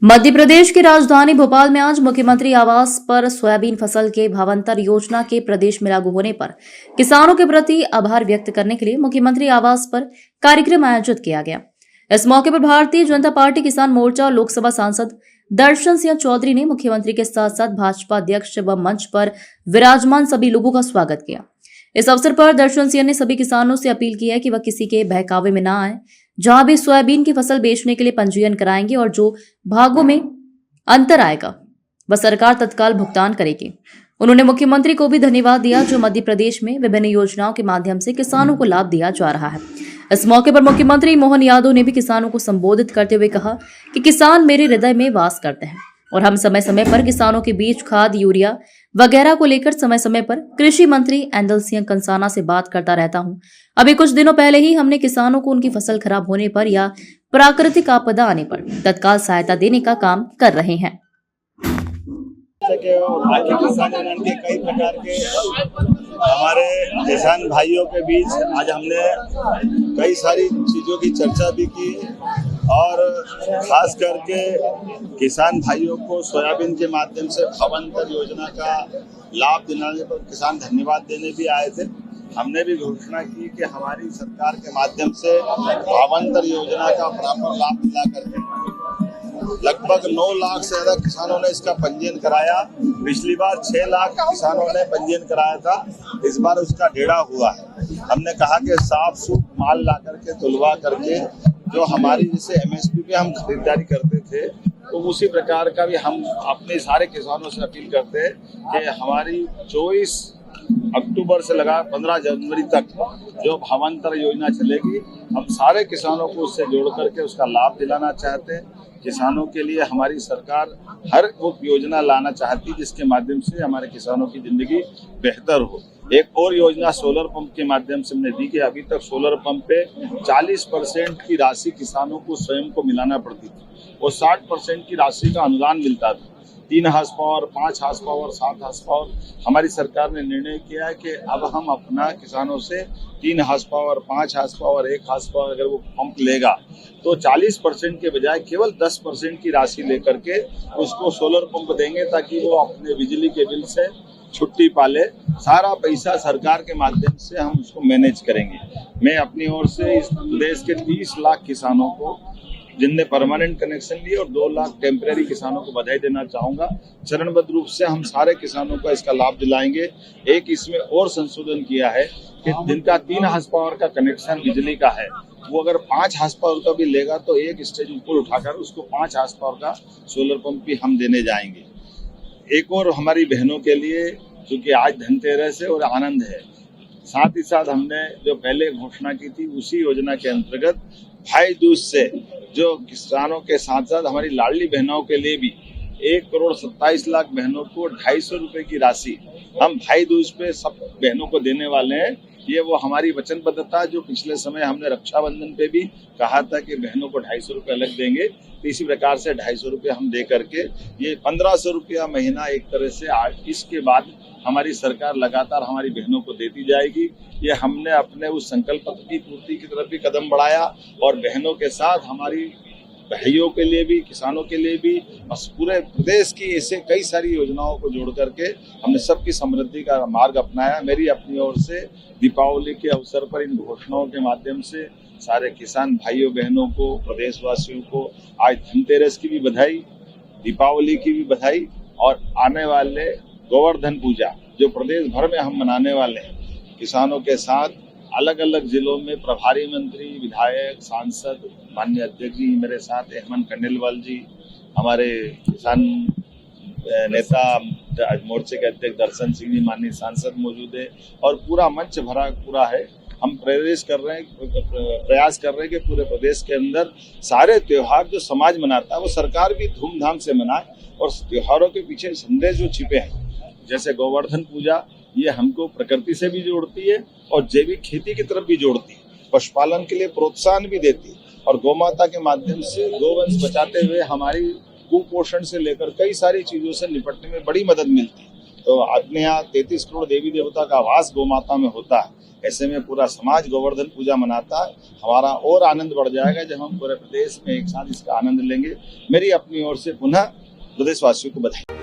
मध्य प्रदेश की राजधानी भोपाल में आज मुख्यमंत्री आवास पर सोयाबीन फसल के भावांतर योजना के प्रदेश में लागू होने पर किसानों के प्रति आभार व्यक्त करने के लिए मुख्यमंत्री आवास पर कार्यक्रम आयोजित किया गया। इस मौके पर भारतीय जनता पार्टी किसान मोर्चा और लोकसभा सांसद दर्शन सिंह चौधरी ने मुख्यमंत्री के साथ साथ भाजपा अध्यक्ष व मंच पर विराजमान सभी लोगों का स्वागत किया। इस अवसर पर दर्शन सिंह ने सभी किसानों से अपील की है कि वह किसी के बहकावे में न आए। जहां भी सोयाबीन की फसल बेचने के लिए पंजीयन कराएंगे और जो भागों में अंतर आएगा वह सरकार तत्काल भुगतान करेगी। उन्होंने मुख्यमंत्री को भी धन्यवाद दिया जो मध्य प्रदेश में विभिन्न योजनाओं के माध्यम से किसानों को लाभ दिया जा रहा है। इस मौके पर मुख्यमंत्री मोहन यादव ने भी किसानों को संबोधित करते हुए कहा कि किसान मेरे हृदय में वास करते हैं और हम समय समय पर किसानों के बीच खाद, यूरिया वगैरह को लेकर समय समय पर कृषि मंत्री एंदल सिंह कंसाना से बात करता रहता हूं। अभी कुछ दिनों पहले ही हमने किसानों को उनकी फसल खराब होने पर या प्राकृतिक आपदा आने पर तत्काल सहायता देने का काम कर रहे हैं। बाकी किसान यूनियन के कई प्रकार के हमारे किसान भाइयों के बीच आज हमने कई सारी चीजों की चर्चा भी की और खास करके किसान भाइयों को सोयाबीन के माध्यम से भावांतर योजना का लाभ दिलाने पर किसान धन्यवाद देने भी आए थे। हमने भी घोषणा की कि हमारी सरकार के माध्यम से भावांतर योजना का प्रॉपर लाभ दिला करके लगभग 9 लाख से ज्यादा किसानों ने इसका पंजीयन कराया। पिछली बार 6 लाख किसानों ने पंजीयन कराया था, इस बार उसका 1.5 हुआ है। हमने कहा कि साफ सूफ माल ला करके तुलवा करके जो हमारी जैसे MSP पे हम खरीदारी करते थे तो उसी प्रकार का भी हम अपने सारे किसानों से अपील करते हैं कि हमारी 24 अक्टूबर से लगा 15 जनवरी तक जो भावांतर योजना चलेगी, हम सारे किसानों को उससे जोड़ करके उसका लाभ दिलाना चाहते हैं। किसानों के लिए हमारी सरकार हर वो योजना लाना चाहती है जिसके माध्यम से हमारे किसानों की जिंदगी बेहतर हो। एक और योजना सोलर पंप के माध्यम से हमने दी कि अभी तक सोलर पंप पे 40% की राशि किसानों को स्वयं को मिलाना पड़ती थी और 60% की राशि का अनुदान मिलता था। 3 horsepower, 5 horsepower, 7 horsepower हमारी सरकार ने निर्णय किया है कि अब हम अपना किसानों से 3 horsepower, 5 horsepower, 1 horsepower अगर वो पंप लेगा तो 40% के बजाय केवल 10% की राशि लेकर के उसको सोलर पंप देंगे ताकि वो अपने बिजली के बिल से छुट्टी पाले। सारा पैसा सरकार के माध्यम से हम उसको मैनेज करेंगे। मैं अपनी ओर से इस देश के 30 लाख किसानों को जिनने परमानेंट कनेक्शन लिए और 2 लाख टेम्परेरी किसानों को बधाई देना चाहूंगा। चरणबद्ध रूप से हम सारे किसानों को इसका लाभ दिलाएंगे। एक इसमें और संशोधन किया है कि जिनका 3 हार्स पावर का कनेक्शन बिजली का है वो अगर 5 हार्स पावर का भी लेगा तो एक स्टेज ऊपर उठाकर उसको 5 हार्स पावर का सोलर पंप भी हम देने जाएंगे। एक और हमारी बहनों के लिए क्योंकि आज धनतेरस है और आनंद है, साथ ही साथ हमने जो पहले घोषणा की थी उसी योजना के अंतर्गत भाई दूज से जो किसानों के साथ साथ हमारी लाडली बहनों के लिए भी 1,27,00,000 बहनों को 250 रुपए की राशि हम भाई दूज पे सब बहनों को देने वाले हैं। ये वो हमारी वचनबद्धता जो पिछले समय हमने रक्षाबंधन पे भी कहा था कि बहनों को 250 रुपये अलग देंगे, तो इसी प्रकार से 250 रुपये हम दे करके ये 1500 रुपया महीना एक तरह से इसके बाद हमारी सरकार लगातार हमारी बहनों को देती जाएगी। ये हमने अपने उस संकल्प की पूर्ति की तरफ भी कदम बढ़ाया और बहनों के साथ हमारी भाइयों के लिए भी, किसानों के लिए भी, पूरे प्रदेश की ऐसे कई सारी योजनाओं को जोड़ करके हमने सबकी समृद्धि का मार्ग अपनाया। मेरी अपनी ओर से दीपावली के अवसर पर इन घोषणाओं के माध्यम से सारे किसान भाइयों बहनों को, प्रदेशवासियों को आज धनतेरस की भी बधाई, दीपावली की भी बधाई और आने वाले गोवर्धन पूजा जो प्रदेश भर में हम मनाने वाले हैं। किसानों के साथ अलग अलग जिलों में प्रभारी मंत्री, विधायक, सांसद, माननीय अध्यक्ष जी मेरे साथ, हेमंत खंडेलवाल जी, हमारे किसान नेता मोर्चे के अध्यक्ष दर्शन सिंह जी, माननीय सांसद मौजूद है और पूरा मंच भरा पूरा है। हम प्रयास कर रहे हैं कि पूरे प्रदेश के अंदर सारे त्योहार जो समाज मनाता है वो सरकार भी धूमधाम से मनाए और त्योहारों के पीछे संदेश जो छिपे हैं जैसे गोवर्धन पूजा, ये हमको प्रकृति से भी जोड़ती है और जैविक खेती की तरफ भी जोड़ती है, पशुपालन के लिए प्रोत्साहन भी देती है और गौमाता के माध्यम से गोवंश बचाते हुए हमारी कुपोषण से लेकर कई सारी चीजों से निपटने में बड़ी मदद मिलती है। तो अपने यहाँ 33 करोड़ देवी देवता का वास गौ माता में होता है। ऐसे में पूरा समाज गोवर्धन पूजा मनाता है। हमारा और आनंद बढ़ जाएगा जब हम पूरे प्रदेश में एक साथ इसका आनंद लेंगे। मेरी अपनी ओर से पुनः प्रदेशवासियों को बधाई।